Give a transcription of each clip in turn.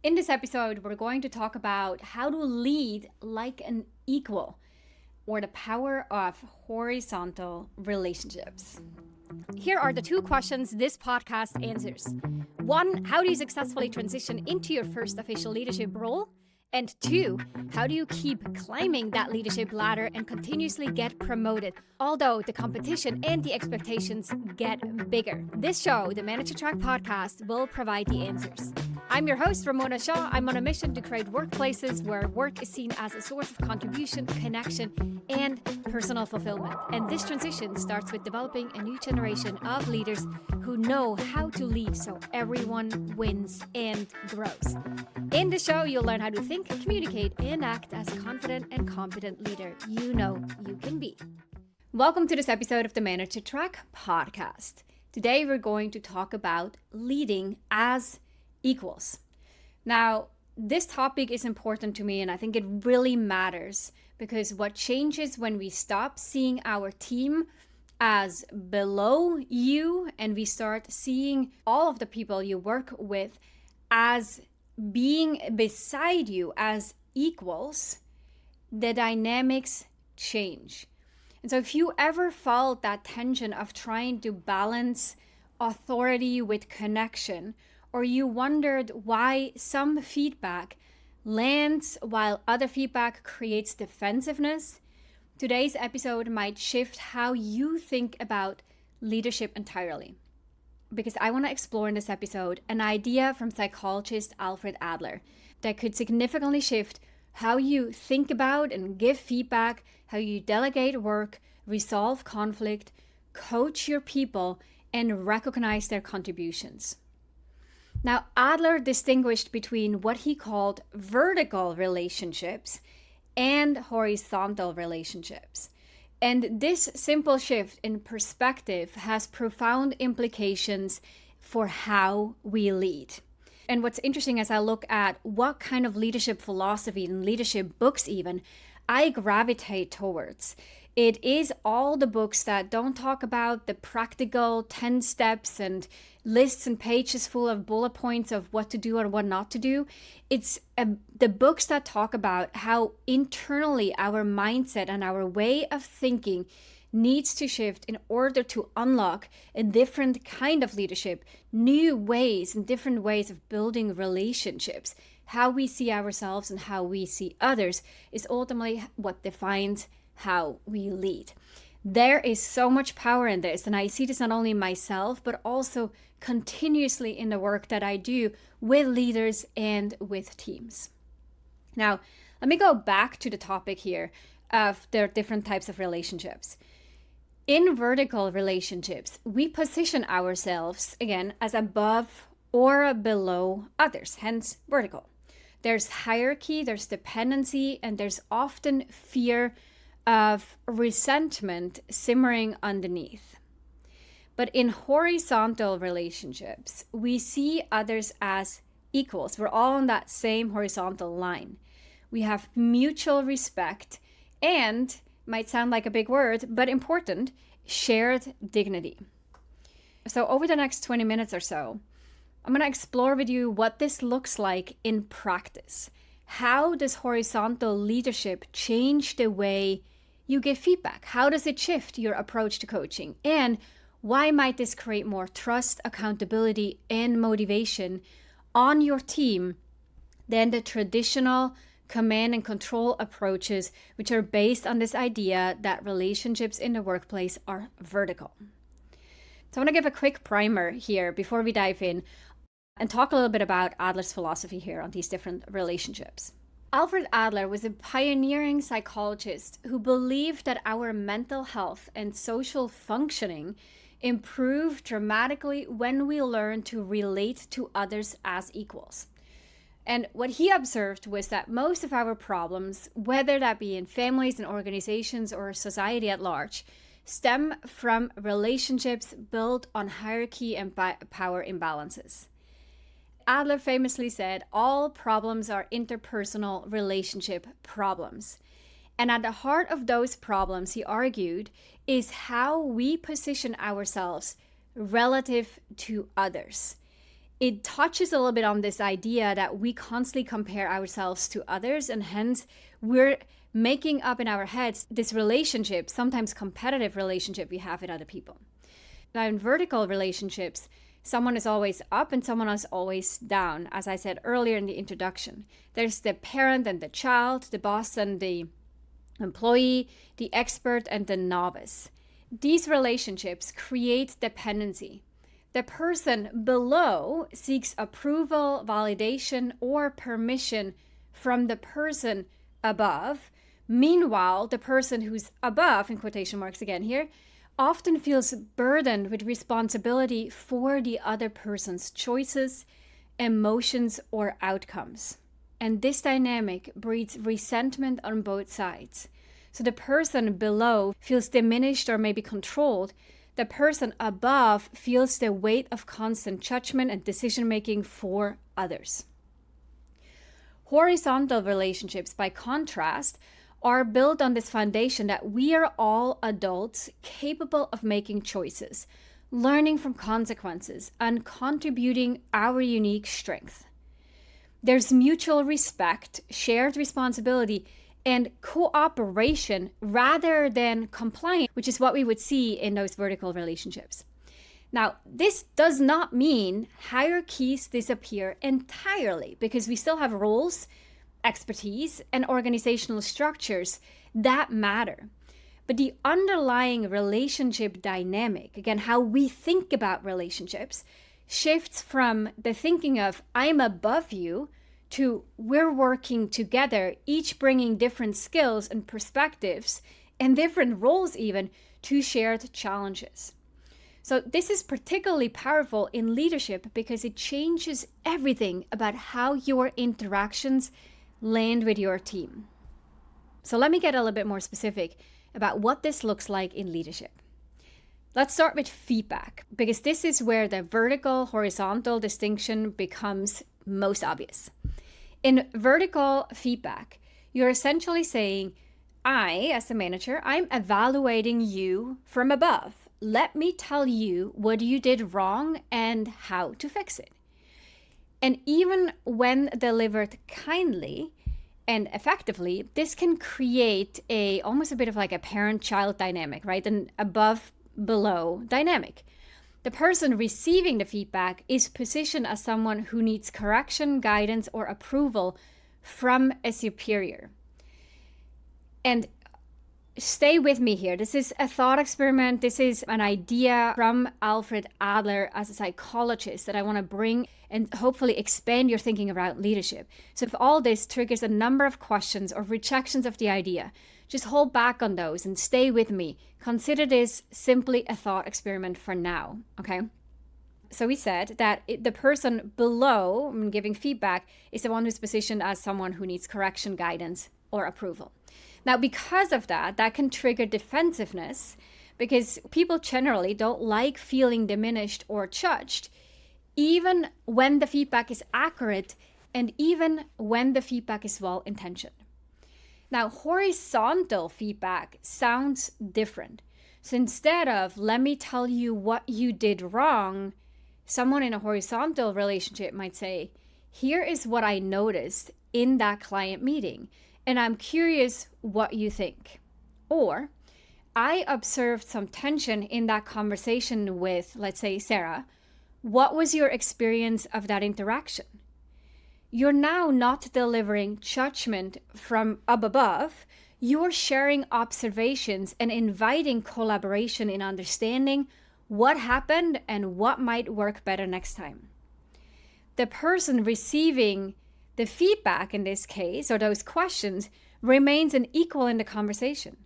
In this episode, we're going to talk about how to lead like an equal, or the power of horizontal relationships. Here are the two questions this podcast answers. One, how do you successfully transition into your first official leadership role? And two, how do you keep climbing that leadership ladder and continuously get promoted, although the competition and the expectations get bigger? This show, the Manager Track podcast, will provide the answers. I'm your host, Ramona. I'm on a mission to create workplaces where work is seen as a source of contribution, connection, and personal fulfillment. And this transition starts with developing a new generation of leaders who know how to lead so everyone wins and grows. In the show, you'll learn how to think, communicate, and act as a confident and competent leader you know you can be. Welcome to this episode of the Manager Track podcast. Today, we're going to talk about leading as equals. Now, this topic is important to me, and I think it really matters because what changes when we stop seeing our team as below you and we start seeing all of the people you work with as being beside you as equals, the dynamics change. And so if you ever felt that tension of trying to balance authority with connection, or you wondered why some feedback lands while other feedback creates defensiveness, today's episode might shift how you think about leadership entirely. Because I want to explore in this episode an idea from psychologist Alfred Adler that could significantly shift how you think about and give feedback, how you delegate work, resolve conflict, coach your people, and recognize their contributions. Now, Adler distinguished between what he called vertical relationships and horizontal relationships. And this simple shift in perspective has profound implications for how we lead. And what's interesting as I look at what kind of leadership philosophy and leadership books even I gravitate towards, it is all the books that don't talk about the practical 10 steps and lists and pages full of bullet points of what to do or what not to do. It's the books that talk about how internally our mindset and our way of thinking needs to shift in order to unlock a different kind of leadership, new ways and different ways of building relationships. How we see ourselves and how we see others is ultimately what defines how we lead. There is so much power in this, and I see this not only in myself, but also continuously in the work that I do with leaders and with teams. Now, let me go back to the topic here of the different types of relationships. In vertical relationships, we position ourselves, again, as above or below others, hence vertical. There's hierarchy, there's dependency, and there's often fear of resentment simmering underneath. But in horizontal relationships, we see others as equals. We're all on that same horizontal line. We have mutual respect and, might sound like a big word, but important, shared dignity. So over the next 20 minutes or so, I'm going to explore with you what this looks like in practice. How does horizontal leadership change the way you give feedback? How does it shift your approach to coaching? And why might this create more trust, accountability, and motivation on your team than the traditional command and control approaches, which are based on this idea that relationships in the workplace are vertical? So I want to give a quick primer here before we dive in and talk a little bit about Adler's philosophy here on these different relationships. Alfred Adler was a pioneering psychologist who believed that our mental health and social functioning improve dramatically when we learn to relate to others as equals. And what he observed was that most of our problems, whether that be in families and organizations or society at large, stem from relationships built on hierarchy and power imbalances. Adler famously said, all problems are interpersonal relationship problems. And at the heart of those problems, he argued, is how we position ourselves relative to others. it touches a little bit on this idea that we constantly compare ourselves to others, and hence we're making up in our heads this relationship, sometimes competitive relationship we have with other people. Now, in vertical relationships, someone is always up and someone is always down. As I said earlier in the introduction, there's the parent and the child, the boss and the employee, the expert and the novice. These relationships create dependency. The person below seeks approval, validation, or permission from the person above. Meanwhile, the person who's above, in quotation marks again here, often feels burdened with responsibility for the other person's choices, emotions, or outcomes. And this dynamic breeds resentment on both sides. So the person below feels diminished or maybe controlled. The person above feels the weight of constant judgment and decision-making for others. Horizontal relationships, by contrast, are built on this foundation that we are all adults capable of making choices, learning from consequences, and contributing our unique strength. There's mutual respect, shared responsibility, and cooperation rather than compliance, which is what we would see in those vertical relationships. Now, this does not mean hierarchies disappear entirely, because we still have roles, expertise, and organizational structures that matter. But the underlying relationship dynamic, again, how we think about relationships, shifts from the thinking of I'm above you to we're working together, each bringing different skills and perspectives and different roles even to shared challenges. So this is particularly powerful in leadership because it changes everything about how your interactions land with your team. So let me get a little bit more specific about what this looks like in leadership. Let's start with feedback, because this is where the vertical horizontal distinction becomes most obvious. In vertical feedback, you're essentially saying, I, as the manager, I'm evaluating you from above. Let me tell you what you did wrong and how to fix it. And even when delivered kindly and effectively, this can create almost a bit of like a parent-child dynamic, right? An above-below dynamic. The person receiving the feedback is positioned as someone who needs correction, guidance, or approval from a superior. And stay with me here. This is a thought experiment. This is an idea from Alfred Adler as a psychologist that I want to bring and hopefully expand your thinking around leadership. So if all this triggers a number of questions or rejections of the idea, just hold back on those and stay with me. Consider this simply a thought experiment for now, okay? So we said that the person below, giving feedback, is the one who's positioned as someone who needs correction, guidance, or approval. Now, because of that, that can trigger defensiveness, because people generally don't like feeling diminished or judged, even when the feedback is accurate and even when the feedback is well-intentioned. Now, horizontal feedback sounds different. So instead of, let me tell you what you did wrong, someone in a horizontal relationship might say, here is what I noticed in that client meeting, and I'm curious what you think. Or, I observed some tension in that conversation with, let's say, Sarah. What was your experience of that interaction? You're now not delivering judgment from up above. You're sharing observations and inviting collaboration in understanding what happened and what might work better next time. The person receiving the feedback in this case, or those questions, remains an equal in the conversation.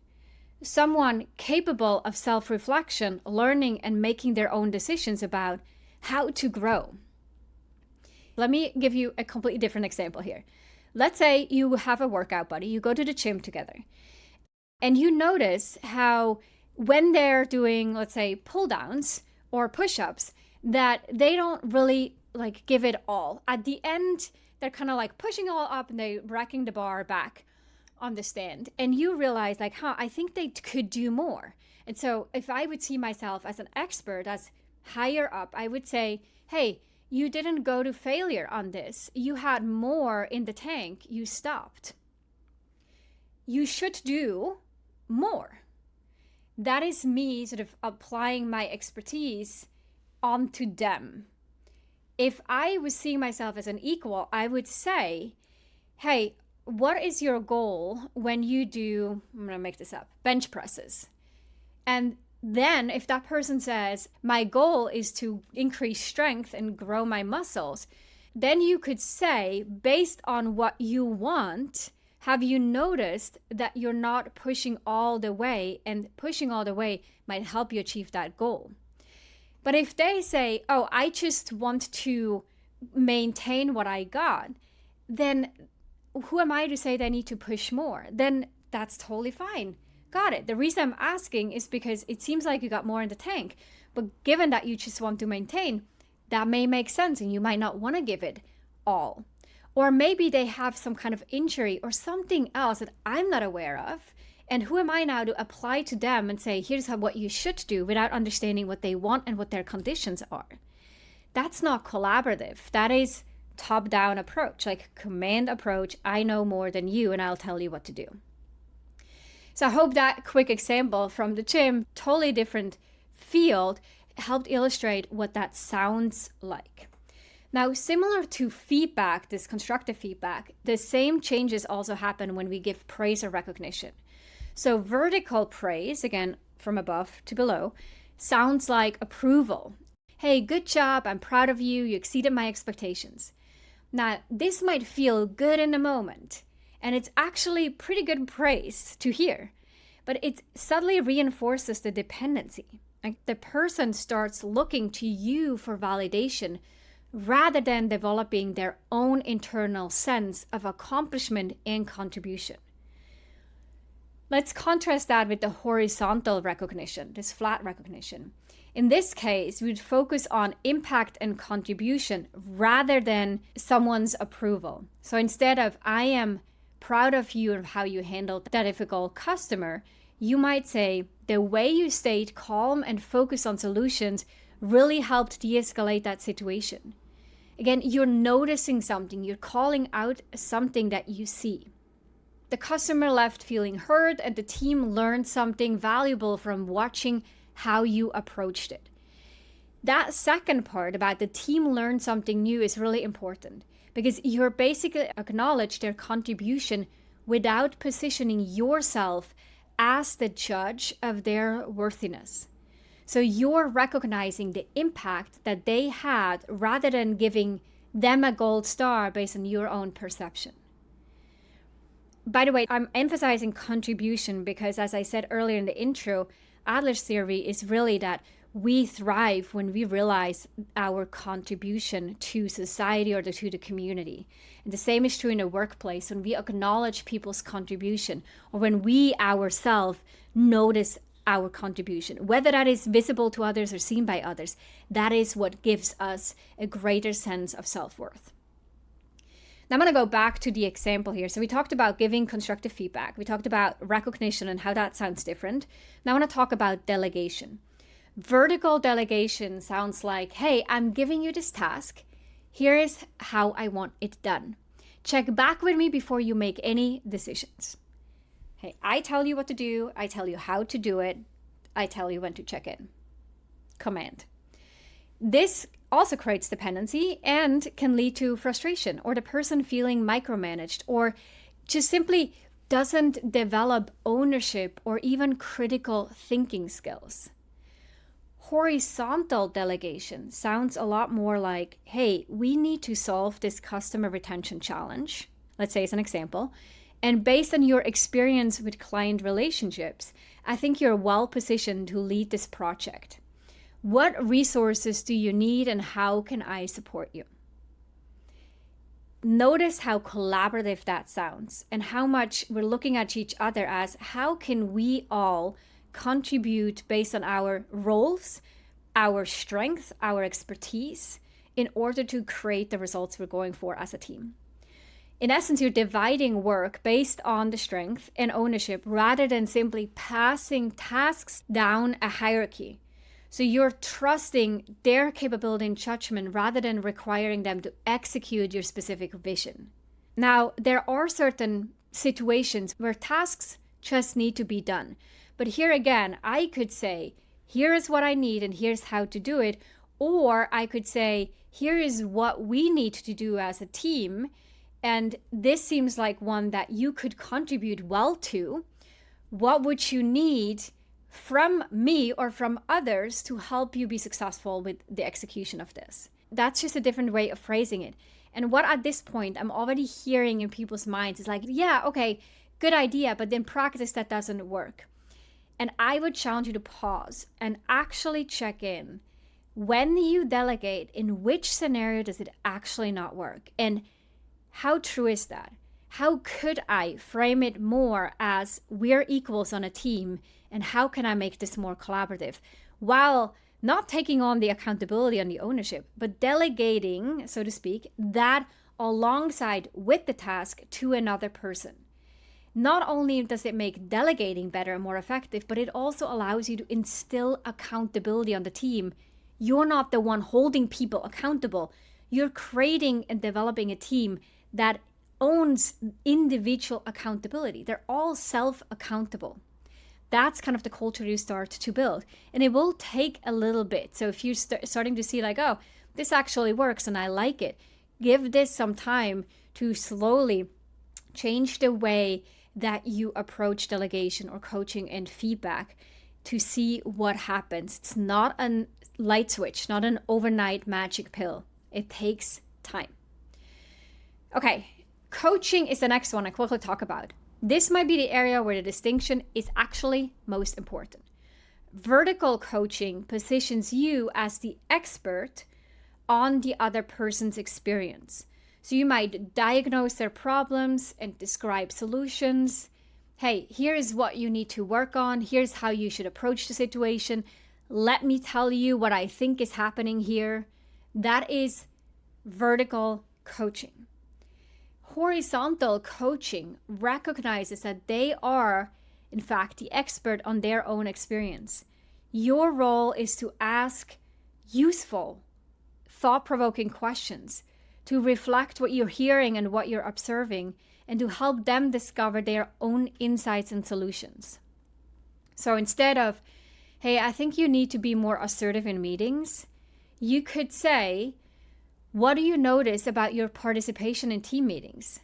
Someone capable of self-reflection, learning, and making their own decisions about how to grow. Let me give you a completely different example here. Let's say you have a workout buddy, you go to the gym together, and you notice how when they're doing, let's say, pull downs or push-ups, that they don't really like give it all. At the end, they're kind of like pushing all up and they're racking the bar back on the stand. And you realize like, I think they could do more. And so if I would see myself as an expert, as higher up, I would say, hey, You didn't go to failure on this. You had more in the tank. You stopped. You should do more. That is me sort of applying my expertise onto them. If I was seeing myself as an equal, I would say, hey, what is your goal when you do, I'm going to make this up, bench presses? And then if that person says, my goal is to increase strength and grow my muscles, then you could say, based on what you want, have you noticed that you're not pushing all the way, and pushing all the way might help you achieve that goal? But if they say, oh, I just want to maintain what I got, then who am I to say they need to push more? Then that's totally fine. Got it. The reason I'm asking is because it seems like you got more in the tank. But given that you just want to maintain, that may make sense and you might not want to give it all. Or maybe they have some kind of injury or something else that I'm not aware of. And who am I now to apply to them and say, here's what you should do, without understanding what they want and what their conditions are? That's not collaborative. That is top-down approach, like command approach. I know more than you and I'll tell you what to do. So I hope that quick example from the gym, totally different field, helped illustrate what that sounds like. Now, similar to feedback, this constructive feedback, the same changes also happen when we give praise or recognition. So vertical praise, again, from above to below, sounds like approval. Hey, good job, I'm proud of you, you exceeded my expectations. Now, this might feel good in the moment, and it's actually pretty good praise to hear, but it subtly reinforces the dependency. Like the person starts looking to you for validation rather than developing their own internal sense of accomplishment and contribution. Let's contrast that with the horizontal recognition, this flat recognition. In this case, we'd focus on impact and contribution rather than someone's approval. So instead of, I am proud of you and how you handled that difficult customer, you might say, the way you stayed calm and focused on solutions really helped de-escalate that situation. Again, you're noticing something, you're calling out something that you see. The customer left feeling heard and the team learned something valuable from watching how you approached it. That second part about the team learned something new is really important because you're basically acknowledge their contribution without positioning yourself as the judge of their worthiness. So you're recognizing the impact that they had rather than giving them a gold star based on your own perception. By the way, I'm emphasizing contribution because, as I said earlier in the intro, Adler's theory is really that we thrive when we realize our contribution to society or to the community. And the same is true in the workplace, when we acknowledge people's contribution or when we ourselves notice our contribution, whether that is visible to others or seen by others, that is what gives us a greater sense of self-worth. Now I'm going to go back to the example here. So we talked about giving constructive feedback. We talked about recognition and how that sounds different. Now I want to talk about delegation. Vertical delegation sounds like, hey, I'm giving you this task. Here is how I want it done. Check back with me before you make any decisions. Hey, I tell you what to do. I tell you how to do it. I tell you when to check in. Command. This also creates dependency and can lead to frustration or the person feeling micromanaged or just simply doesn't develop ownership or even critical thinking skills. Horizontal delegation sounds a lot more like, hey, we need to solve this customer retention challenge. Let's say as an example. And based on your experience with client relationships, I think you're well positioned to lead this project. What resources do you need and how can I support you? Notice how collaborative that sounds and how much we're looking at each other as how can we all contribute based on our roles, our strengths, our expertise in order to create the results we're going for as a team. In essence, you're dividing work based on the strength and ownership rather than simply passing tasks down a hierarchy. So you're trusting their capability and judgment rather than requiring them to execute your specific vision. Now, there are certain situations where tasks just need to be done. But here again, I could say, here is what I need and here's how to do it. Or I could say, here is what we need to do as a team. And this seems like one that you could contribute well to. What would you need from me or from others to help you be successful with the execution of this? That's just a different way of phrasing it. And what at this point I'm already hearing in people's minds is like, yeah, okay, good idea, but in practice that doesn't work. And I would challenge you to pause and actually check in. When you delegate, in which scenario does it actually not work? And how true is that? How could I frame it more as we're equals on a team, and how can I make this more collaborative while not taking on the accountability and the ownership, but delegating, so to speak, that alongside with the task to another person. Not only does it make delegating better and more effective, but it also allows you to instill accountability on the team. You're not the one holding people accountable. You're creating and developing a team that owns individual accountability. They're all self-accountable. That's kind of the culture you start to build. And it will take a little bit. So if you're starting to see like, oh, this actually works and I like it, give this some time to slowly change the way that you approach delegation or coaching and feedback to see what happens. It's not a light switch, not an overnight magic pill. It takes time. Okay, coaching is the next one I quickly talk about. This might be the area where the distinction is actually most important. Vertical coaching positions you as the expert on the other person's experience. So you might diagnose their problems and describe solutions. Hey, here's what you need to work on. Here's how you should approach the situation. Let me tell you what I think is happening here. That is vertical coaching. Horizontal coaching recognizes that they are, in fact, the expert on their own experience. Your role is to ask useful, thought-provoking questions, to reflect what you're hearing and what you're observing, and to help them discover their own insights and solutions. So instead of, hey, I think you need to be more assertive in meetings, you could say, what do you notice about your participation in team meetings?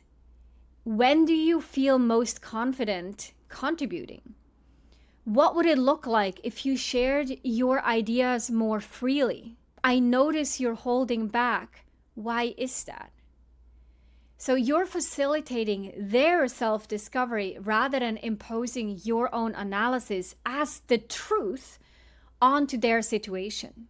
When do you feel most confident contributing? What would it look like if you shared your ideas more freely? I notice you're holding back. Why is that? So you're facilitating their self-discovery rather than imposing your own analysis as the truth onto their situation.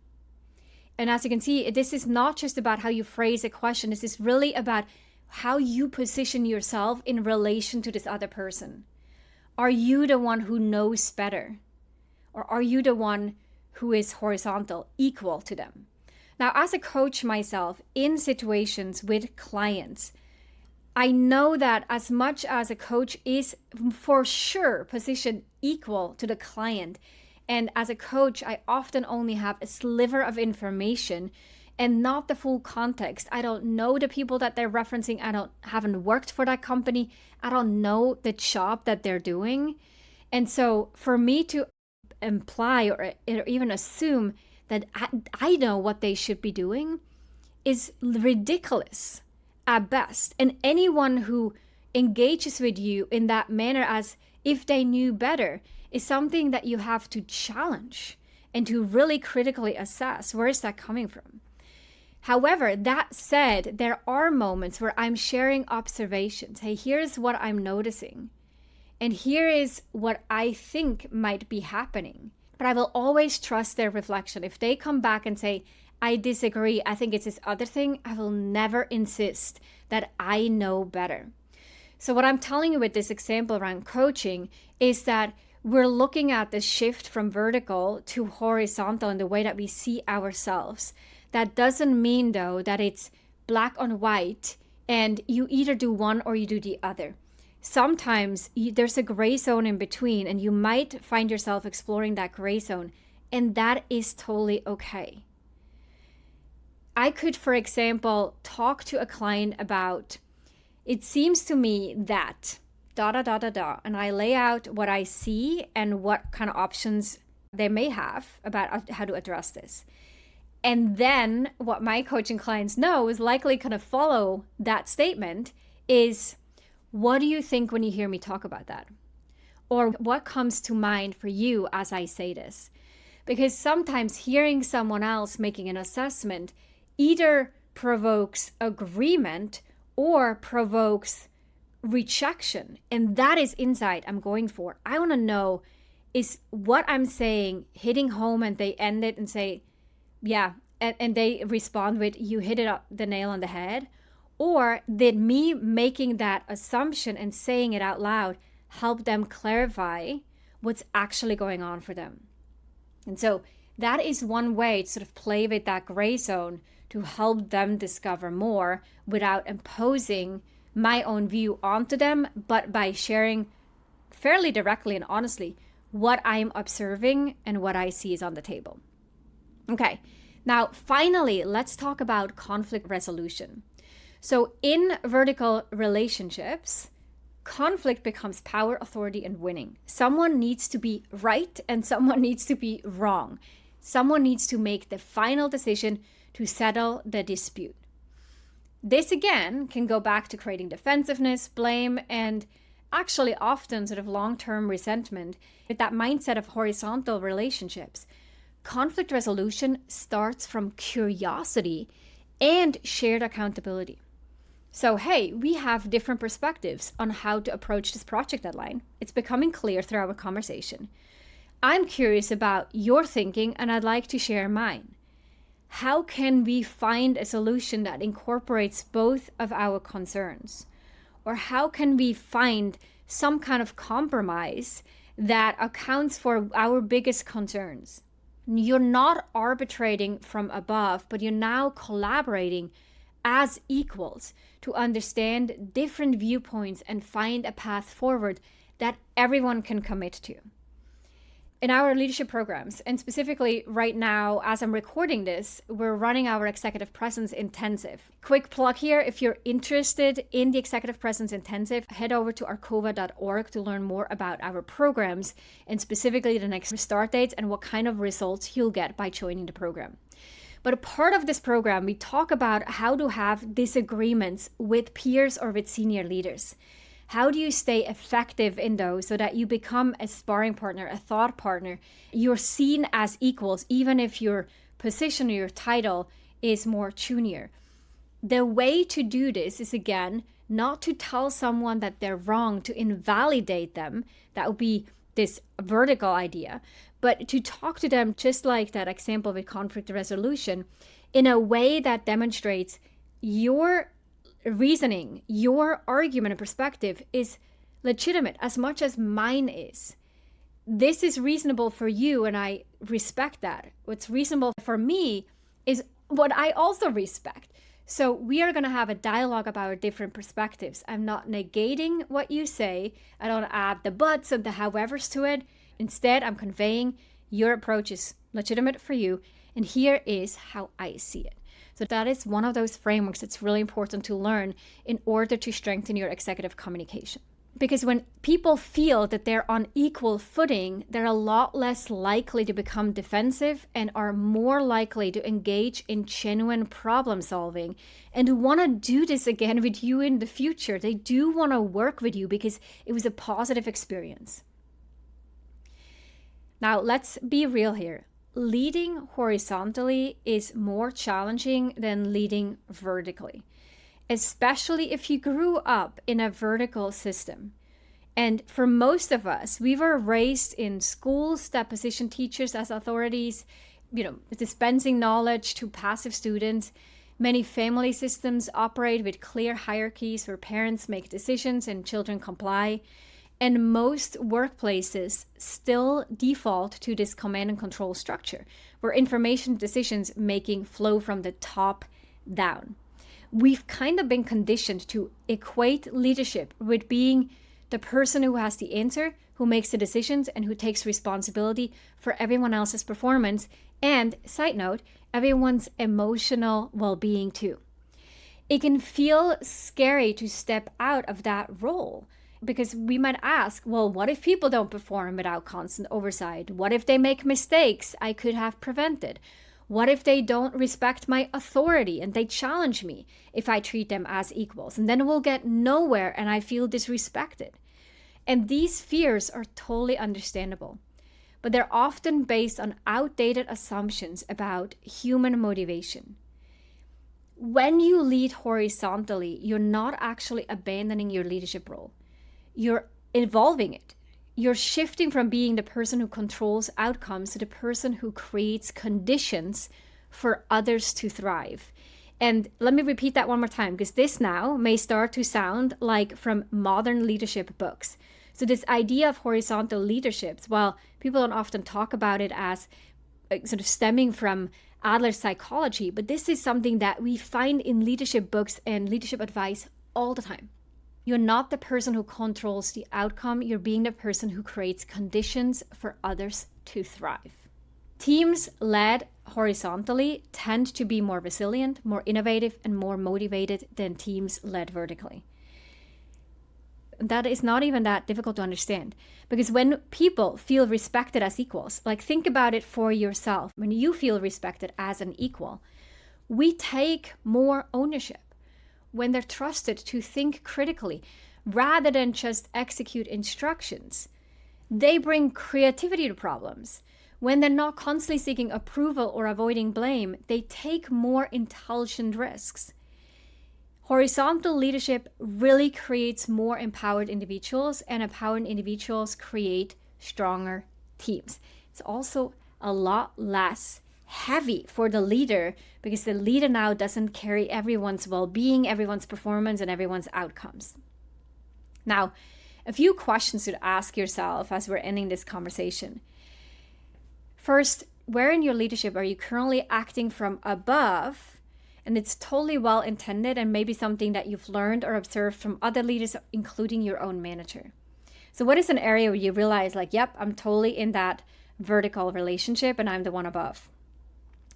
And as you can see, this is not just about how you phrase a question. This is really about how you position yourself in relation to this other person. Are you the one who knows better? Or are you the one who is horizontal, equal to them? Now, as a coach myself in situations with clients, I know that as much as a coach is for sure positioned equal to the client, and as a coach, I often only have a sliver of information and not the full context. I don't know the people that they're referencing. Haven't worked for that company. I don't know the job that they're doing. And so for me to imply or even assume that I know what they should be doing is ridiculous at best. And anyone who engages with you in that manner as if they knew better is something that you have to challenge and to really critically assess. Where is that coming from? However, that said, there are moments where I'm sharing observations. Hey, here's what I'm noticing. And here is what I think might be happening. But I will always trust their reflection. If they come back and say, I disagree, I think it's this other thing, I will never insist that I know better. So what I'm telling you with this example around coaching is that we're looking at the shift from vertical to horizontal in the way that we see ourselves. That doesn't mean, though, that it's black on white and you either do one or you do the other. Sometimes there's a gray zone in between, and you might find yourself exploring that gray zone And that is totally okay. I could, for example, talk to a client about, it seems to me that da da da da da, and I lay out what I see and what kind of options they may have about how to address this. And then what my coaching clients know is likely kind of follow that statement is, what do you think when you hear me talk about that? Or what comes to mind for you as I say this? Because sometimes hearing someone else making an assessment either provokes agreement or provokes rejection. And that is insight I'm going for. I want to know, is what I'm saying hitting home, and they end it and say, yeah, and they respond with, you hit it up the nail on the head? Or did me making that assumption and saying it out loud help them clarify what's actually going on for them? And so that is one way to sort of play with that gray zone to help them discover more without imposing my own view onto them, but by sharing fairly directly and honestly what I'm observing and what I see is on the table. Okay, now finally, let's talk about conflict resolution. So in vertical relationships, conflict becomes power, authority, and winning. Someone needs to be right and someone needs to be wrong. Someone needs to make the final decision to settle the dispute. This again can go back to creating defensiveness, blame, and actually often sort of long-term resentment. With that mindset of horizontal relationships, conflict resolution starts from curiosity and shared accountability. So, hey, we have different perspectives on how to approach this project deadline. It's becoming clear through our conversation. I'm curious about your thinking and I'd like to share mine. How can we find a solution that incorporates both of our concerns? Or how can we find some kind of compromise that accounts for our biggest concerns? You're not arbitrating from above, but you're now collaborating as equals to understand different viewpoints and find a path forward that everyone can commit to. In our leadership programs, and specifically right now, as I'm recording this, we're running our Executive Presence Intensive. Quick plug here, if you're interested in the Executive Presence Intensive, head over to arcova.org to learn more about our programs and specifically the next start dates and what kind of results you'll get by joining the program. But a part of this program, we talk about how to have disagreements with peers or with senior leaders. How do you stay effective in those so that you become a sparring partner, a thought partner? You're seen as equals, even if your position or your title is more junior. The way to do this is, again, not to tell someone that they're wrong, to invalidate them. That would be this vertical idea. But to talk to them, just like that example with conflict resolution, in a way that demonstrates your reasoning, your argument and perspective is legitimate as much as mine is. This is reasonable for you and I respect that. What's reasonable for me is what I also respect. So we are going to have a dialogue about our different perspectives. I'm not negating what you say. I don't add the buts and the howevers to it. Instead, I'm conveying your approach is legitimate for you and here is how I see it. So that is one of those frameworks that's really important to learn in order to strengthen your executive communication. Because when people feel that they're on equal footing, they're a lot less likely to become defensive and are more likely to engage in genuine problem solving and want to do this again with you in the future. They do want to work with you because it was a positive experience. Now, let's be real here. Leading horizontally is more challenging than leading vertically, especially if you grew up in a vertical system. And for most of us, we were raised in schools that position teachers as authorities, dispensing knowledge to passive students. Many family systems operate with clear hierarchies where parents make decisions and children comply. And most workplaces still default to this command and control structure, where information decisions making flow from the top down. We've kind of been conditioned to equate leadership with being the person who has the answer, who makes the decisions, and who takes responsibility for everyone else's performance, and, side note, everyone's emotional well-being too. It can feel scary to step out of that role because we might ask, well, what if people don't perform without constant oversight? What if they make mistakes I could have prevented? What if they don't respect my authority and they challenge me if I treat them as equals? And then we'll get nowhere and I feel disrespected. And these fears are totally understandable, but they're often based on outdated assumptions about human motivation. When you lead horizontally, you're not actually abandoning your leadership role. You're evolving it. You're shifting from being the person who controls outcomes to the person who creates conditions for others to thrive. And let me repeat that one more time, because this now may start to sound like from modern leadership books. So this idea of horizontal leaderships, while people don't often talk about it as sort of stemming from Adler's psychology, but this is something that we find in leadership books and leadership advice all the time. You're not the person who controls the outcome. You're being the person who creates conditions for others to thrive. Teams led horizontally tend to be more resilient, more innovative, and more motivated than teams led vertically. That is not even that difficult to understand, because when people feel respected as equals, like think about it for yourself, when you feel respected as an equal, we take more ownership. When they're trusted to think critically rather than just execute instructions, they bring creativity to problems. When they're not constantly seeking approval or avoiding blame, they take more intelligent risks. Horizontal leadership really creates more empowered individuals, and empowered individuals create stronger teams. It's also a lot less heavy for the leader because the leader now doesn't carry everyone's well-being, everyone's performance, and everyone's outcomes. Now, a few questions to ask yourself as we're ending this conversation. First, where in your leadership are you currently acting from above? And it's totally well-intended and maybe something that you've learned or observed from other leaders, including your own manager. So what is an area where you realize like, yep, I'm totally in that vertical relationship and I'm the one above?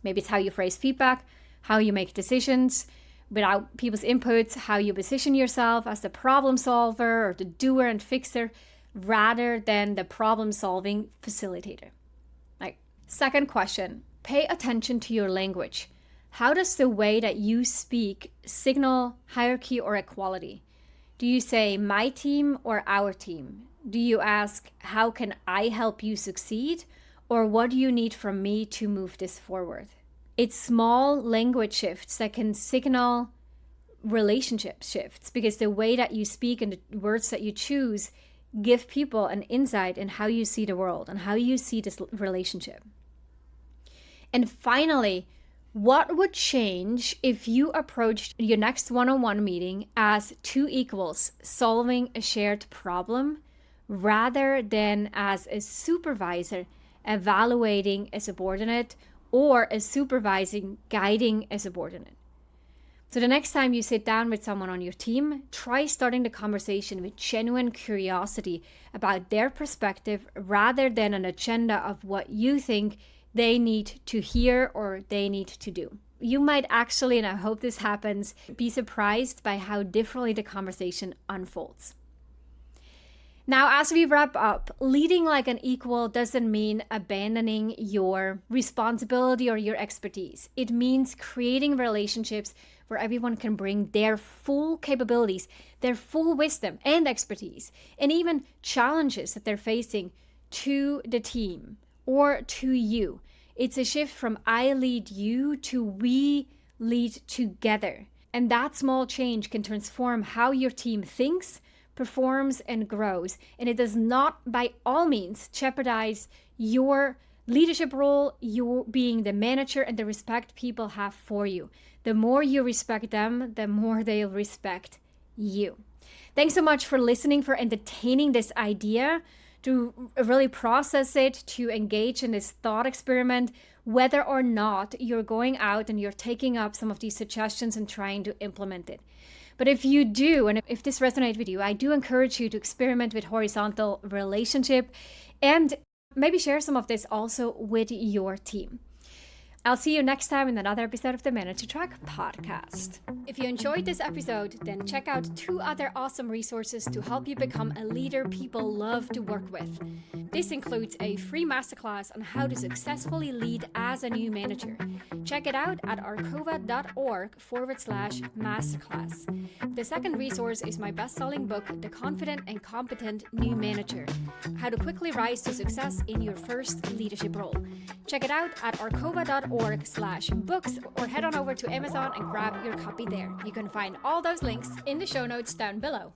Maybe it's how you phrase feedback, how you make decisions without people's inputs, how you position yourself as the problem solver or the doer and fixer rather than the problem-solving facilitator. Like, second question, pay attention to your language. How does the way that you speak signal hierarchy or equality? Do you say my team or our team? Do you ask, how can I help you succeed? Or what do you need from me to move this forward? It's small language shifts that can signal relationship shifts because the way that you speak and the words that you choose give people an insight in how you see the world and how you see this relationship. And finally, what would change if you approached your next one-on-one meeting as two equals solving a shared problem rather than as a supervisor evaluating a subordinate or a supervising guiding a subordinate? So the next time you sit down with someone on your team, try starting the conversation with genuine curiosity about their perspective rather than an agenda of what you think they need to hear or they need to do. You might actually, and I hope this happens, be surprised by how differently the conversation unfolds. Now, as we wrap up, leading like an equal doesn't mean abandoning your responsibility or your expertise. It means creating relationships where everyone can bring their full capabilities, their full wisdom and expertise, and even challenges that they're facing to the team or to you. It's a shift from I lead you to we lead together. And that small change can transform how your team thinks, performs, and grows. And it does not by all means jeopardize your leadership role, you being the manager, and the respect people have for you. The more you respect them, the more they'll respect you. Thanks so much for listening, for entertaining this idea, to really process it, to engage in this thought experiment, whether or not you're going out and you're taking up some of these suggestions and trying to implement it. But if you do, and if this resonates with you, I do encourage you to experiment with horizontal relationship and maybe share some of this also with your team. I'll see you next time in another episode of the Manage to Track podcast. If you enjoyed this episode, then check out 2 other awesome resources to help you become a leader people love to work with. This includes a free masterclass on how to successfully lead as a new manager. Check it out at arcova.org/masterclass. The second resource is my best-selling book, The Confident and Competent New Manager: How to Quickly Rise to Success in Your First Leadership Role. Check it out at arcova.org/books or head on over to Amazon and grab your copy there. You can find all those links in the show notes down below.